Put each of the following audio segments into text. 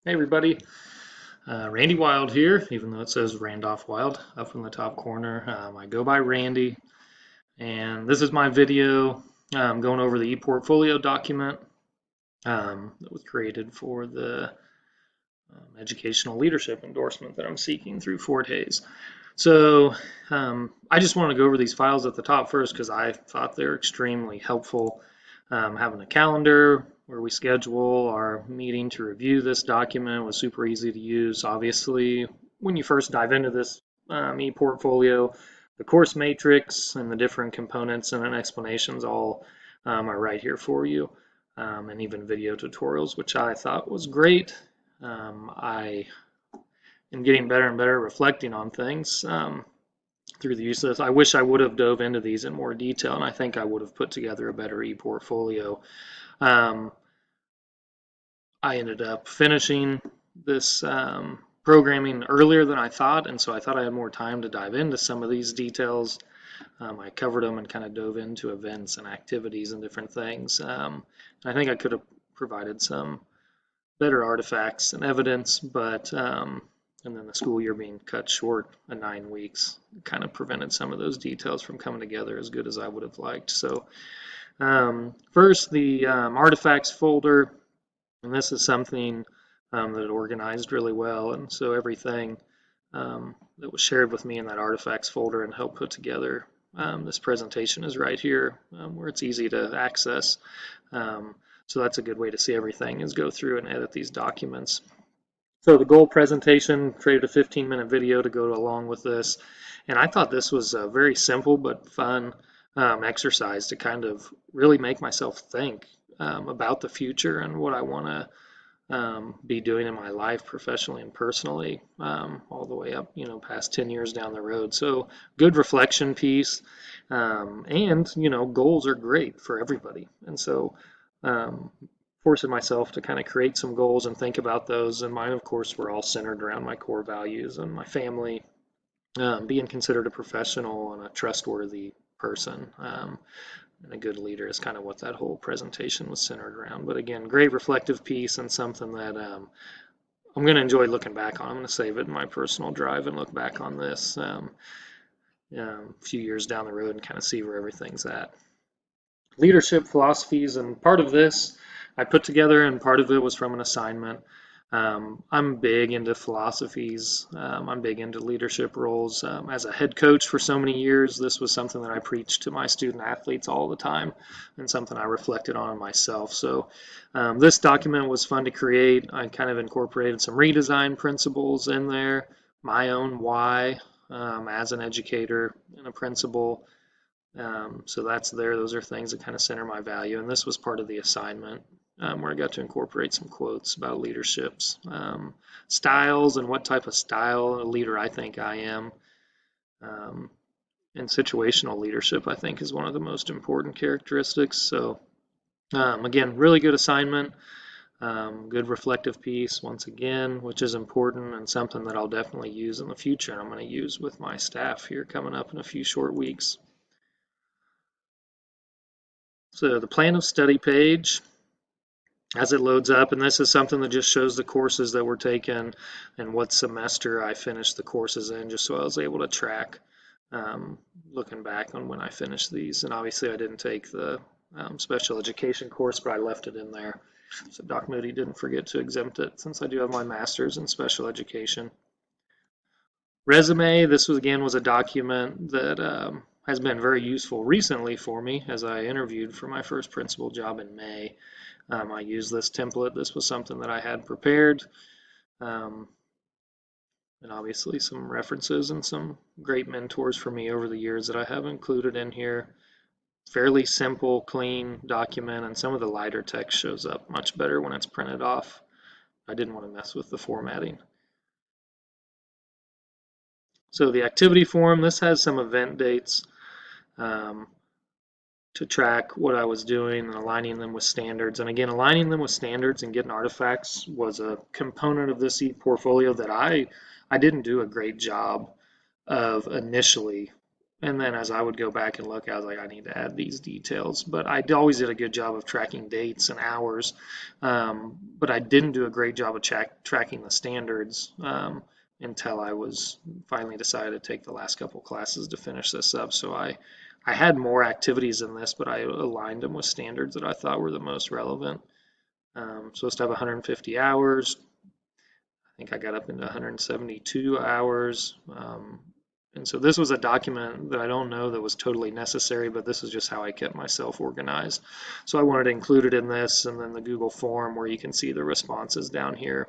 Hey everybody, Randy Wild here, even though it says Randolph Wild up in the top corner. I go by Randy, and this is my video going over the ePortfolio document that was created for the educational leadership endorsement that I'm seeking through Fort Hays. So I just want to go over these files at the top first because I thought they're extremely helpful. Having a calendar where we schedule our meeting to review this document was super easy to use. Obviously, when you first dive into this ePortfolio, the course matrix and the different components and explanations all are right here for you, and even video tutorials, which I thought was great. I am getting better and better reflecting on things through the use of this. I wish I would have dove into these in more detail, and I think I would have put together a better ePortfolio. Um, I ended up finishing this programming earlier than I thought, and so I thought I had more time to dive into some of these details. I covered them and kind of dove into events and activities and different things. I think I could have provided some better artifacts and evidence, but and then the school year being cut short at 9 weeks kind of prevented some of those details from coming together as good as I would have liked. So first, the artifacts folder, and this is something that organized really well, and so everything that was shared with me in that artifacts folder and helped put together this presentation is right here where it's easy to access. So that's a good way to see everything is go through and edit these documents. So the goal presentation, created a 15-minute video to go along with this. And I thought this was a very simple but fun exercise to kind of really make myself think about the future and what I want to be doing in my life professionally and personally, all the way up, past 10 years down the road. So good reflection piece. And, goals are great for everybody. And so um, forcing myself to kind of create some goals and think about those. And mine, of course, were all centered around my core values and my family, being considered a professional and a trustworthy person. And a good leader is kind of what that whole presentation was centered around. But again, great reflective piece and something that I'm going to enjoy looking back on. I'm going to save it in my personal drive and look back on this a few years down the road and kind of see where everything's at. Leadership philosophies, and part of this I put together, and part of it was from an assignment. I'm big into philosophies. I'm big into leadership roles. As a head coach for so many years, this was something that I preached to my student athletes all the time and something I reflected on myself. So this document was fun to create. I kind of incorporated some redesign principles in there, my own why as an educator and a principal. So that's there. Those are things that kind of center my value. And this was part of the assignment where I got to incorporate some quotes about leaderships, styles, and what type of style leader I think I am. Um, and situational leadership, I think, is one of the most important characteristics. So, again, really good assignment. Good reflective piece, once again, which is important and something that I'll definitely use in the future. And I'm going to use with my staff here coming up in a few short weeks. So the plan of study page, as it loads up, and this is something that just shows the courses that were taken and what semester I finished the courses in, just so I was able to track looking back on when I finished these. And obviously I didn't take the special education course, but I left it in there. So Doc Moody didn't forget to exempt it since I do have my master's in special education. Resume, this was again was a document that has been very useful recently for me as I interviewed for my first principal job in May. I used this template. This was something that I had prepared. And obviously some references and some great mentors for me over the years that I have included in here. Fairly simple, clean document, and some of the lighter text shows up much better when it's printed off. I didn't want to mess with the formatting. So the activity form, this has some event dates to track what I was doing and aligning them with standards. And again, aligning them with standards and getting artifacts was a component of this ePortfolio that I didn't do a great job of initially And then as I would go back and look, I was like, I need to add these details. But I always did a good job of tracking dates and hours. But I didn't do a great job of tracking the standards until I was finally decided to take the last couple classes to finish this up. So I had more activities in this, but I aligned them with standards that I thought were the most relevant. Supposed to have 150 hours. I think I got up into 172 hours. And so this was a document that I don't know that was totally necessary, but this is just how I kept myself organized. So I wanted to include it in this, and then the Google form where you can see the responses down here.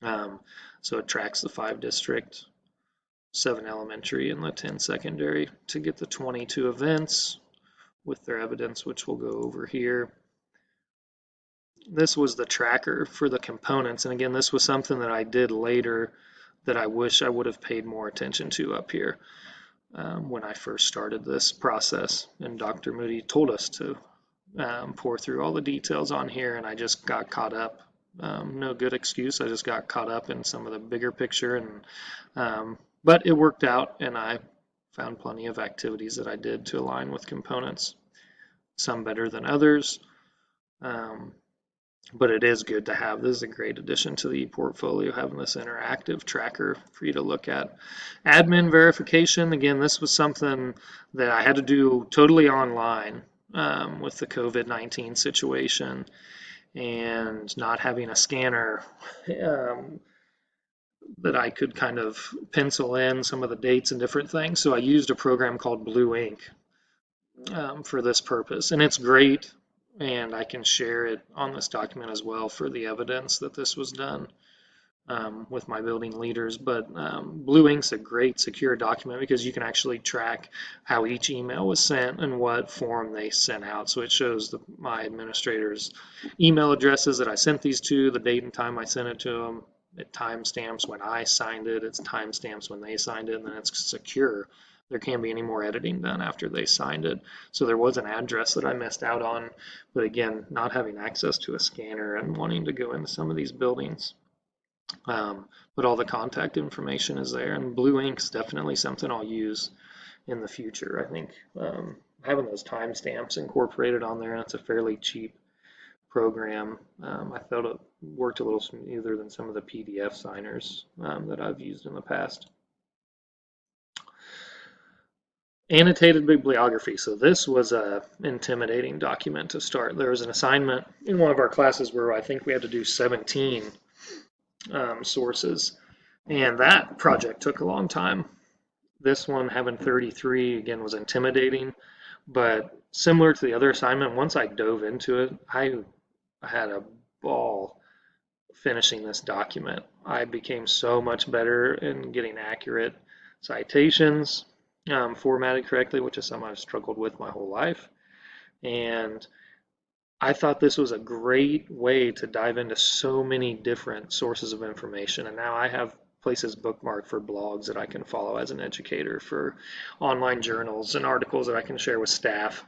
So it tracks the 5 district, 7 elementary, and the 10 secondary to get the 22 events with their evidence, which we'll go over here. This was the tracker for the components. And again, this was something that I did later that I wish I would have paid more attention to up here when I first started this process. And Dr. Moody told us to pour through all the details on here, and I just got caught up. No good excuse. I just got caught up in some of the bigger picture, but it worked out, and I found plenty of activities that I did to align with components, some better than others. But it is good to have. This is a great addition to the ePortfolio, having this interactive tracker for you to look at. Admin verification, again, this was something that I had to do totally online with the COVID-19 situation and not having a scanner that I could kind of pencil in some of the dates and different things. So I used a program called Blue Ink for this purpose, and it's great. And I can share it on this document as well for the evidence that this was done with my building leaders. But Blue Ink's a great secure document because you can actually track how each email was sent and what form they sent out. So it shows my administrators' email addresses that I sent these to, the date and time I sent it to them. It timestamps when I signed it, it's timestamps when they signed it, and then it's secure. There can't be any more editing done after they signed it. So there was an address that I missed out on, but again, not having access to a scanner and wanting to go into some of these buildings. But all the contact information is there, and Blue Ink's definitely something I'll use in the future. I think having those timestamps incorporated on there, and it's a fairly cheap program. I thought it worked a little smoother than some of the PDF signers that I've used in the past. Annotated bibliography. So this was a intimidating document to start. There was an assignment in one of our classes where I think we had to do 17 sources, and that project took a long time. This one, having 33, again, was intimidating, but similar to the other assignment, once I dove into it, I had a ball finishing this document. I became so much better in getting accurate citations formatted correctly, which is something I've struggled with my whole life. And I thought this was a great way to dive into so many different sources of information. And now I have places bookmarked for blogs that I can follow as an educator, for online journals and articles that I can share with staff.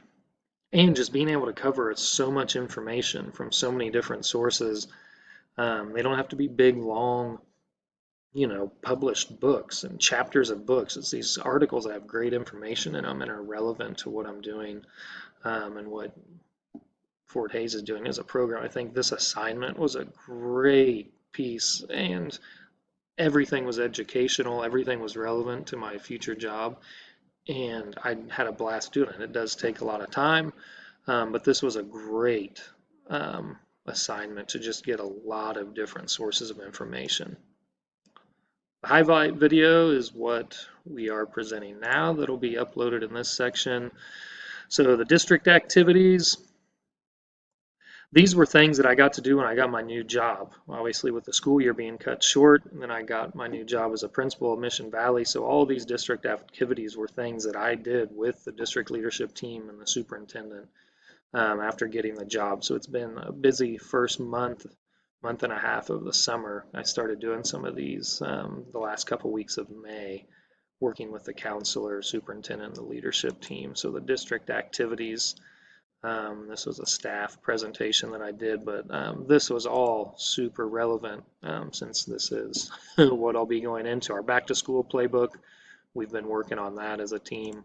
And just being able to cover so much information from so many different sources. They don't have to be big, long, published books and chapters of books. It's these articles that have great information in them and are relevant to what I'm doing and what Fort Hays is doing as a program. I think this assignment was a great piece, and everything was educational, everything was relevant to my future job, and I had a blast doing it. It does take a lot of time, but this was a great assignment to just get a lot of different sources of information. The highlight video is what we are presenting now that'll be uploaded in this section. So the district activities, these were things that I got to do when I got my new job. Obviously with the school year being cut short, and then I got my new job as a principal of Mission Valley. So all these district activities were things that I did with the district leadership team and the superintendent after getting the job. So it's been a busy first month and a half of the summer. I started doing some of these the last couple weeks of May, working with the counselor, superintendent, and the leadership team. So the district activities, this was a staff presentation that I did, but this was all super relevant since this is what I'll be going into. Our back to school playbook, we've been working on that as a team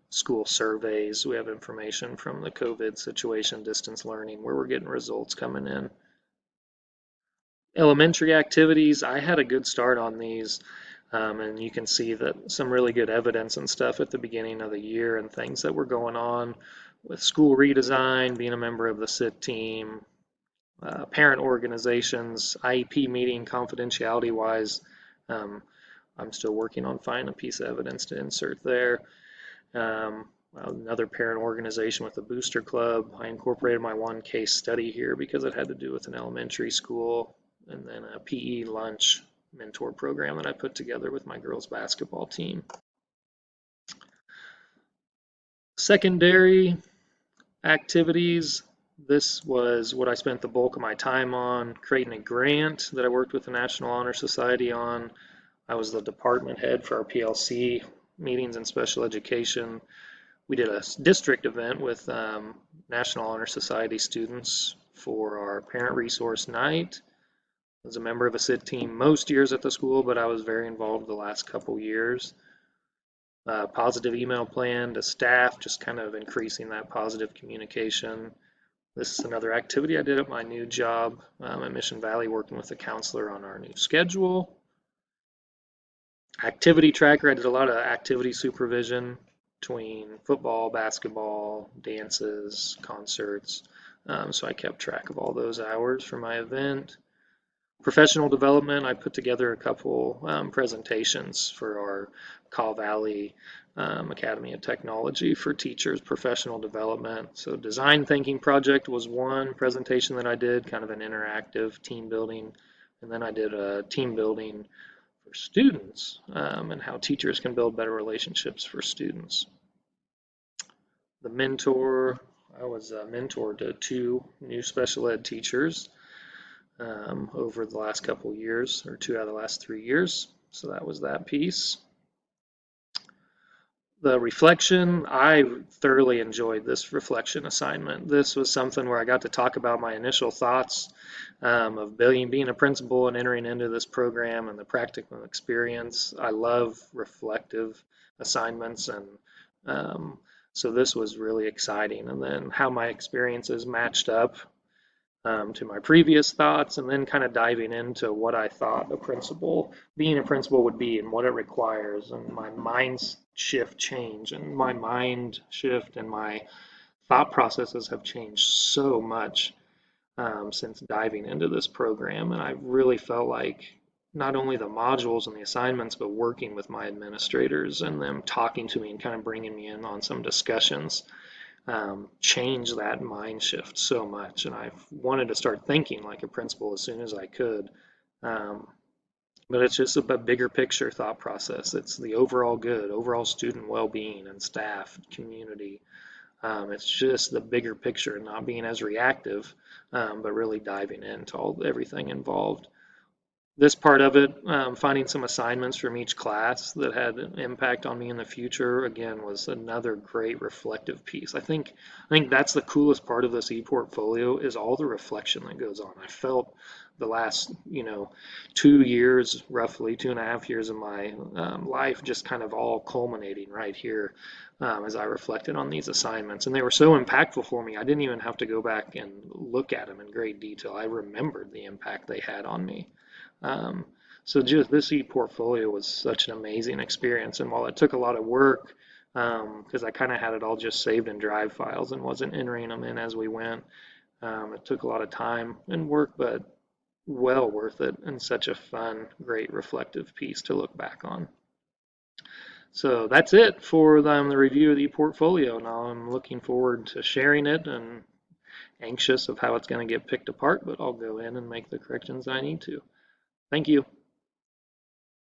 school surveys. We have information from the COVID situation, distance learning, where we're getting results coming in. Elementary activities, I had a good start on these, and you can see that some really good evidence and stuff at the beginning of the year and things that were going on with school redesign, being a member of the SIT team, parent organizations, IEP meeting, confidentiality wise. Um, I'm still working on finding a piece of evidence to insert there. Another parent organization with a booster club. I incorporated my one case study here because it had to do with an elementary school, and then a PE lunch mentor program that I put together with my girls basketball team. Secondary activities. This was what I spent the bulk of my time on, creating a grant that I worked with the National Honor Society on. I was the department head for our PLC meetings and special education. We did a district event with National Honor Society students for our parent resource night. I was a member of a SID team most years at the school, but I was very involved the last couple years. Positive email plan to staff, just kind of increasing that positive communication. This is another activity I did at my new job at Mission Valley, working with a counselor on our new schedule. Activity tracker, I did a lot of activity supervision between football, basketball, dances, concerts. So I kept track of all those hours for my event. Professional development, I put together a couple presentations for our Kaw Valley Academy of Technology for teachers, professional development. So design thinking project was one presentation that I did, kind of an interactive team building. And then I did a team building for students and how teachers can build better relationships for students. The mentor, I was a mentor to 2 new special ed teachers over the last couple years, or 2 out of the last 3 years. So that was that piece. The reflection, I thoroughly enjoyed this reflection assignment. This was something where I got to talk about my initial thoughts of being a principal and entering into this program and the practical experience. I love reflective assignments, and so this was really exciting. And then how my experiences matched up to my previous thoughts, and then kind of diving into what I thought being a principal would be and what it requires, and my mind shift change, and my mind shift and my thought processes have changed so much since diving into this program. And I really felt like not only the modules and the assignments, but working with my administrators and them talking to me and kind of bringing me in on some discussions change that mind shift so much. And I wanted to start thinking like a principal as soon as I could. But it's just a bigger picture thought process. It's the overall good, overall student well-being and staff, community. It's just the bigger picture and not being as reactive, but really diving into everything involved. This part of it, finding some assignments from each class that had an impact on me in the future, again, was another great reflective piece. I think that's the coolest part of this e-portfolio is all the reflection that goes on. I felt the last, 2 years, roughly 2.5 years of my life, just kind of all culminating right here as I reflected on these assignments. And they were so impactful for me, I didn't even have to go back and look at them in great detail. I remembered the impact they had on me. So just this e-portfolio was such an amazing experience, and while it took a lot of work, because I kind of had it all just saved in Drive files and wasn't entering them in as we went, it took a lot of time and work, but well worth it, and such a fun, great reflective piece to look back on. So that's it for the review of the e-portfolio. Now I'm looking forward to sharing it and anxious of how it's going to get picked apart, but I'll go in and make the corrections I need to. Thank you.